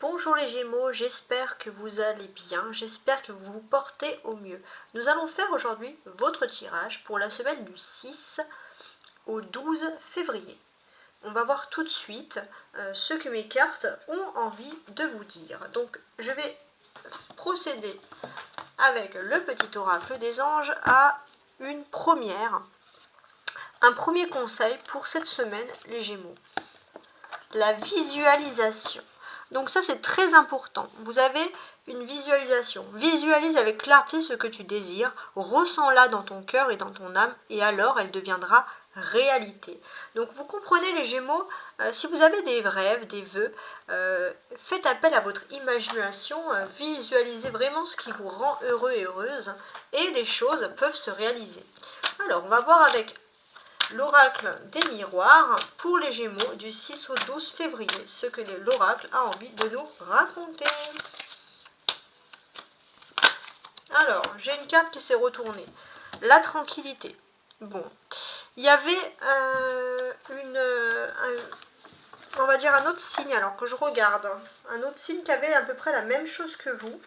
Bonjour les Gémeaux, j'espère que vous allez bien, j'espère que vous vous portez au mieux. Nous allons faire aujourd'hui votre tirage pour la semaine du 6 au 12 février. On va voir tout de suite ce que mes cartes ont envie de vous dire. Donc je vais procéder avec le petit oracle des anges à un premier conseil pour cette semaine les Gémeaux. La visualisation. Donc ça c'est très important. Vous avez une visualisation. Visualise avec clarté ce que tu désires, ressens-la dans ton cœur et dans ton âme et alors elle deviendra réalité. Donc vous comprenez les Gémeaux, si vous avez des rêves, des vœux, faites appel à votre imagination, visualisez vraiment ce qui vous rend heureux et heureuse et les choses peuvent se réaliser. Alors on va voir avec l'oracle des miroirs pour les Gémeaux du 6 au 12 février, ce que l'oracle a envie de nous raconter. Alors, j'ai une carte qui s'est retournée. La tranquillité. Bon, il y avait on va dire un autre signe, alors que je regarde, un autre signe qui avait à peu près la même chose que vous.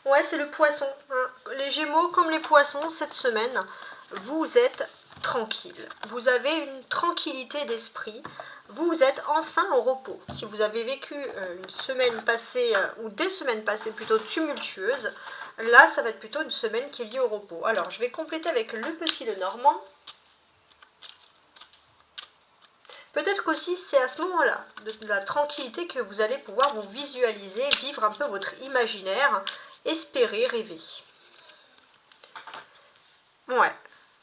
Ouais, c'est le poisson. Hein. Les Gémeaux, comme les poissons, cette semaine, vous êtes tranquille. Vous avez une tranquillité d'esprit. Vous êtes enfin au repos. Si vous avez vécu une semaine passée, ou des semaines passées plutôt tumultueuses, là, ça va être plutôt une semaine qui est liée au repos. Alors, je vais compléter avec le petit Lenormand. Peut-être qu'aussi, c'est à ce moment-là, de la tranquillité, que vous allez pouvoir vous visualiser, vivre un peu votre imaginaire, espérer, rêver. Ouais.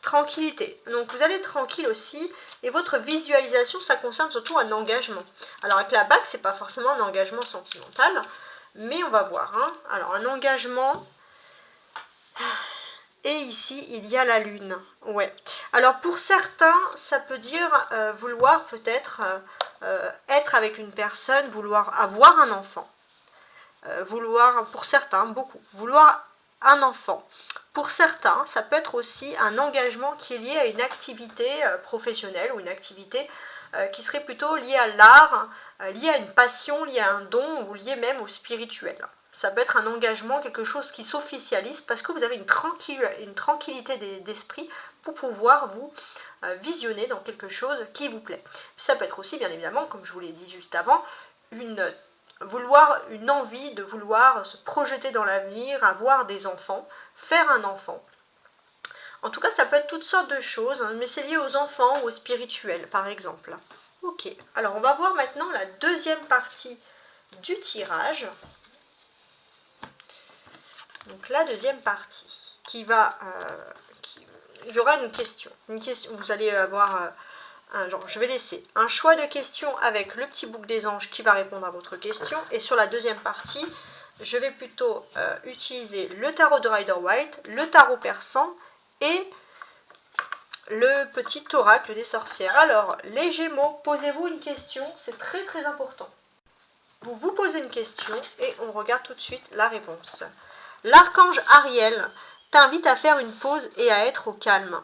Tranquillité. Donc vous allez tranquille aussi. Et votre visualisation, ça concerne surtout un engagement. Alors avec la bague, c'est pas forcément un engagement sentimental. Mais on va voir. Hein. Alors un engagement. Et ici, il y a la lune. Ouais. Alors pour certains, ça peut dire vouloir peut-être être avec une personne, vouloir avoir un enfant. Vouloir, pour certains, beaucoup. Vouloir un enfant. Pour certains, ça peut être aussi un engagement qui est lié à une activité professionnelle ou une activité qui serait plutôt liée à l'art, liée à une passion, liée à un don ou liée même au spirituel. Ça peut être un engagement, quelque chose qui s'officialise parce que vous avez une tranquillité d'esprit pour pouvoir vous visionner dans quelque chose qui vous plaît. Ça peut être aussi, bien évidemment, comme je vous l'ai dit juste avant, une envie de vouloir se projeter dans l'avenir, avoir des enfants, faire un enfant. En tout cas, ça peut être toutes sortes de choses, mais c'est lié aux enfants ou au spirituel, par exemple. Ok, alors on va voir maintenant la deuxième partie du tirage. Donc la deuxième partie, il y aura une question. Vous allez avoir... je vais laisser un choix de questions avec le petit bouc des anges qui va répondre à votre question. Et sur la deuxième partie, je vais plutôt utiliser le tarot de Rider-Waite, le tarot persan et le petit oracle des sorcières. Alors, les Gémeaux, posez-vous une question, c'est très très important. Vous vous posez une question et on regarde tout de suite la réponse. L'archange Ariel t'invite à faire une pause et à être au calme.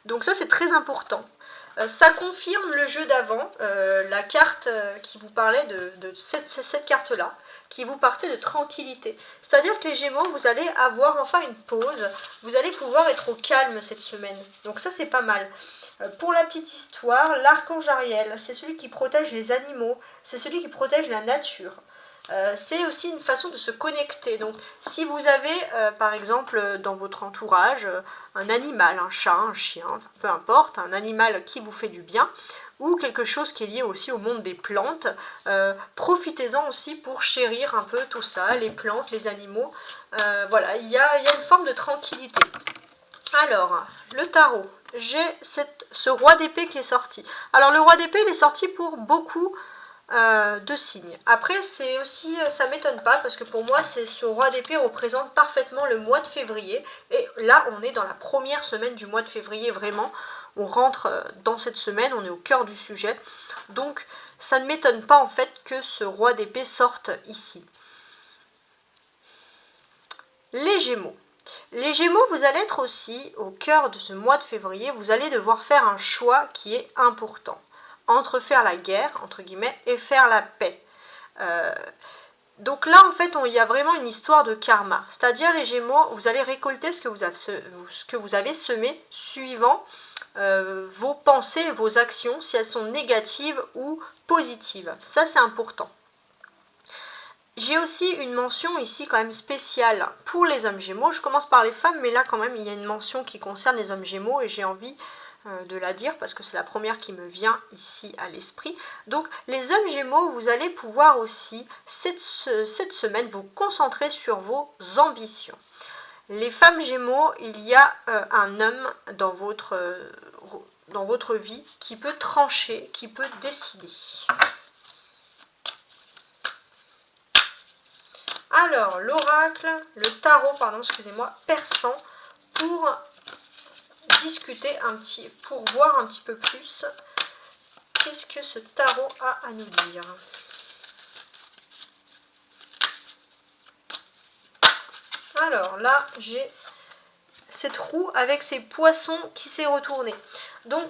Donc ça, c'est très important. Ça confirme le jeu d'avant, la carte qui vous parlait de cette carte-là, qui vous partait de tranquillité. C'est-à-dire que les Gémeaux, vous allez avoir enfin une pause, vous allez pouvoir être au calme cette semaine. Donc ça, c'est pas mal. Pour la petite histoire, l'archange Ariel, c'est celui qui protège les animaux, c'est celui qui protège la nature. C'est aussi une façon de se connecter. Donc si vous avez par exemple dans votre entourage un animal, un chat, un chien, enfin, peu importe, un animal qui vous fait du bien ou quelque chose qui est lié aussi au monde des plantes, profitez-en aussi pour chérir un peu tout ça, les plantes, les animaux. Voilà, il y a une forme de tranquillité. Alors, le tarot, j'ai ce roi d'épée qui est sorti. Alors le roi d'épée, il est sorti pour beaucoup de signes. Après, c'est aussi, ça m'étonne pas parce que pour moi, ce roi d'épée représente parfaitement le mois de février. Et là, on est dans la première semaine du mois de février, vraiment. On rentre dans cette semaine, on est au cœur du sujet. Donc, ça ne m'étonne pas en fait que ce roi d'épée sorte ici. Les Gémeaux. Les Gémeaux, vous allez être aussi au cœur de ce mois de février. Vous allez devoir faire un choix qui est important. Entre faire la guerre, entre guillemets, et faire la paix. Donc là, en fait, il y a vraiment une histoire de karma. C'est-à-dire, les Gémeaux, vous allez récolter ce que vous avez semé suivant vos pensées, vos actions, si elles sont négatives ou positives. Ça, c'est important. J'ai aussi une mention ici quand même spéciale pour les hommes Gémeaux. Je commence par les femmes, mais là, quand même, il y a une mention qui concerne les hommes Gémeaux et j'ai envie de la dire parce que c'est la première qui me vient ici à l'esprit. Donc les hommes Gémeaux, vous allez pouvoir aussi cette semaine vous concentrer sur vos ambitions. Les femmes Gémeaux, il y a un homme dans votre vie qui peut trancher, qui peut décider. Alors, l'oracle, le tarot, pardon, excusez-moi, persan, pour discuter pour voir un petit peu plus qu'est-ce que ce tarot a à nous dire. Alors là, j'ai cette roue avec ces poissons qui s'est retournée. Donc,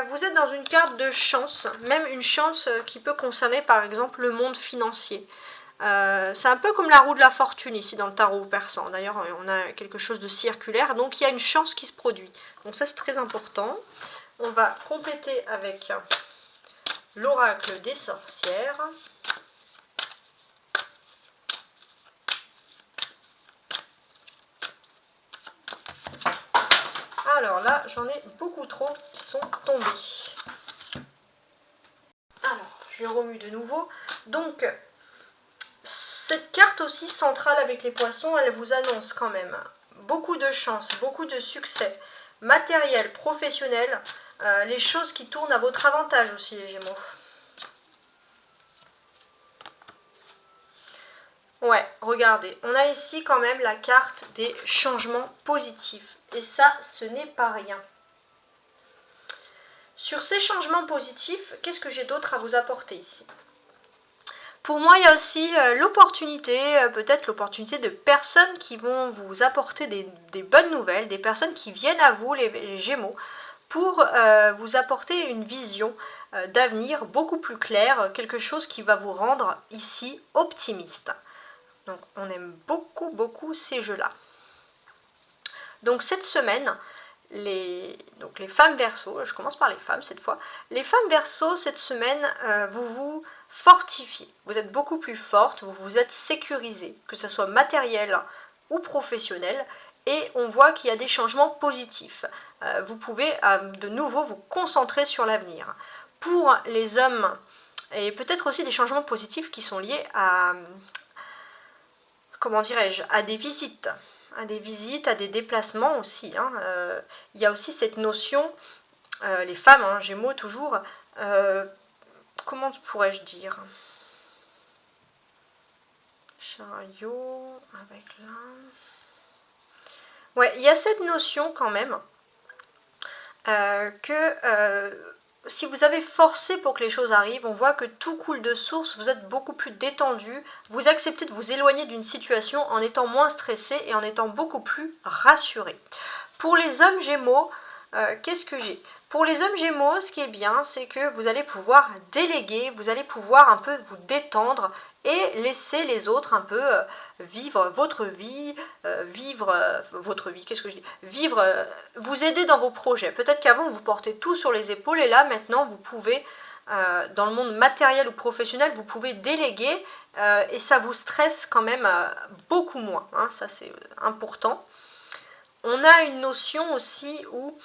vous êtes dans une carte de chance, même une chance qui peut concerner par exemple le monde financier. C'est un peu comme la roue de la fortune ici dans le tarot persan. D'ailleurs, on a quelque chose de circulaire, donc il y a une chance qui se produit. Donc ça, c'est très important. On va compléter avec l'oracle des sorcières. Alors là, j'en ai beaucoup trop qui sont tombés. Alors, je remue de nouveau. Donc, cette carte aussi centrale avec les poissons, elle vous annonce quand même beaucoup de chance, beaucoup de succès, matériel, professionnel, les choses qui tournent à votre avantage aussi, les Gémeaux. Ouais, regardez, on a ici quand même la carte des changements positifs. Et ça, ce n'est pas rien. Sur ces changements positifs, qu'est-ce que j'ai d'autre à vous apporter ici? Pour moi, il y a aussi l'opportunité, peut-être l'opportunité de personnes qui vont vous apporter des bonnes nouvelles, des personnes qui viennent à vous, les Gémeaux, pour vous apporter une vision d'avenir beaucoup plus claire, quelque chose qui va vous rendre ici optimiste. Donc on aime beaucoup, beaucoup ces jeux-là. Donc cette semaine, les femmes Verseaux, je commence par les femmes cette fois, les femmes Verseaux cette semaine, vous vous fortifiez, vous êtes beaucoup plus forte, vous vous êtes sécurisée, que ce soit matériel ou professionnel, et on voit qu'il y a des changements positifs. Vous pouvez de nouveau vous concentrer sur l'avenir. Pour les hommes, et peut-être aussi des changements positifs qui sont liés à, comment dirais-je, à des visites, à des déplacements aussi. Il y a aussi cette notion, les femmes, Gémeaux toujours, comment pourrais-je dire, chariot avec là. Ouais, il y a cette notion quand même que si vous avez forcé pour que les choses arrivent, on voit que tout coule de source, vous êtes beaucoup plus détendu, vous acceptez de vous éloigner d'une situation en étant moins stressé et en étant beaucoup plus rassuré. Pour les hommes Gémeaux, qu'est-ce que j'ai? Pour les hommes Gémeaux, ce qui est bien, c'est que vous allez pouvoir déléguer, vous allez pouvoir un peu vous détendre et laisser les autres un peu vivre votre vie, vous aider dans vos projets. Peut-être qu'avant, vous portez tout sur les épaules et là, maintenant, vous pouvez, dans le monde matériel ou professionnel, vous pouvez déléguer et ça vous stresse quand même beaucoup moins. Ça, c'est important. On a une notion aussi où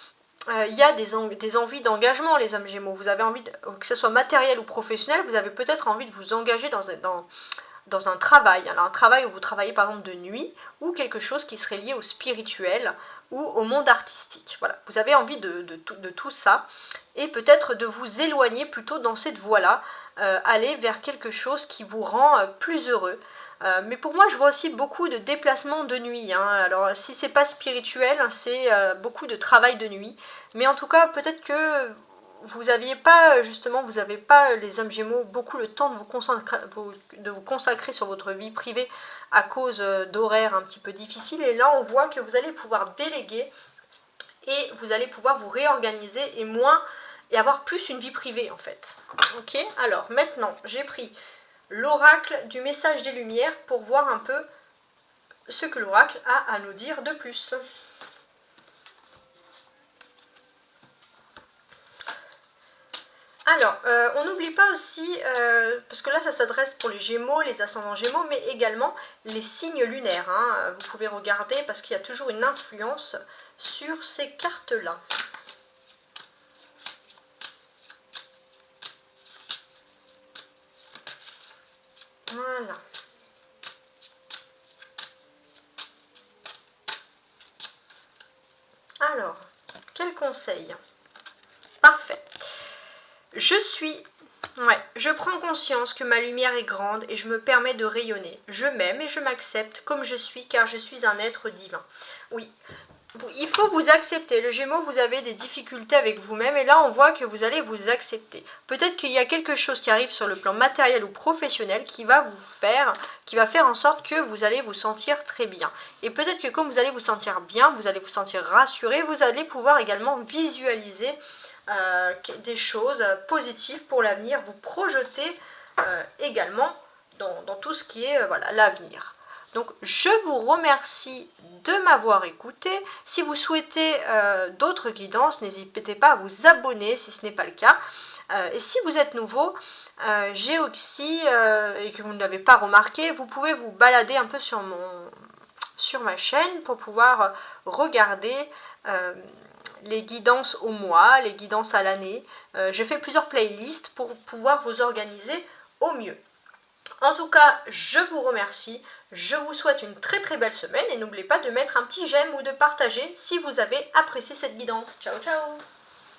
il y a des envies d'engagement, les hommes Gémeaux. Vous avez envie, que ce soit matériel ou professionnel, vous avez peut-être envie de vous engager dans un travail. Alors, un travail où vous travaillez par exemple de nuit, ou quelque chose qui serait lié au spirituel ou au monde artistique. Voilà, vous avez envie de tout ça, et peut-être de vous éloigner plutôt dans cette voie-là, aller vers quelque chose qui vous rend plus heureux. Mais pour moi, je vois aussi beaucoup de déplacements de nuit. Alors, si c'est pas spirituel, c'est beaucoup de travail de nuit. Mais en tout cas, peut-être que vous n'aviez pas, justement, vous n'avez pas, les hommes Gémeaux, beaucoup le temps de vous consacrer sur votre vie privée à cause d'horaires un petit peu difficiles. Et là, on voit que vous allez pouvoir déléguer et vous allez pouvoir vous réorganiser et avoir plus une vie privée, en fait. Ok. Alors, maintenant, j'ai pris l'oracle du message des Lumières pour voir un peu ce que l'oracle a à nous dire de plus. Alors, on n'oublie pas aussi, parce que là ça s'adresse pour les Gémeaux, les ascendants Gémeaux, mais également les signes lunaires. Hein. Vous pouvez regarder parce qu'il y a toujours une influence sur ces cartes-là. Voilà. Alors, quel conseil? Parfait. Je prends conscience que ma lumière est grande et je me permets de rayonner. Je m'aime et je m'accepte comme je suis car je suis un être divin. Oui, il faut vous accepter. Le Gémeaux, vous avez des difficultés avec vous-même et là on voit que vous allez vous accepter. Peut-être qu'il y a quelque chose qui arrive sur le plan matériel ou professionnel qui va faire en sorte que vous allez vous sentir très bien. Et peut-être que comme vous allez vous sentir bien, vous allez vous sentir rassuré, vous allez pouvoir également visualiser des choses positives pour l'avenir, vous projeter également dans tout ce qui est voilà, l'avenir. Donc je vous remercie de m'avoir écouté. Si vous souhaitez d'autres guidances, n'hésitez pas à vous abonner si ce n'est pas le cas. Et si vous êtes nouveau, j'ai aussi, et que vous ne l'avez pas remarqué, vous pouvez vous balader un peu sur ma chaîne pour pouvoir regarder les guidances au mois, les guidances à l'année. Je fais plusieurs playlists pour pouvoir vous organiser au mieux. En tout cas, je vous remercie, je vous souhaite une très très belle semaine et n'oubliez pas de mettre un petit j'aime ou de partager si vous avez apprécié cette guidance. Ciao ciao!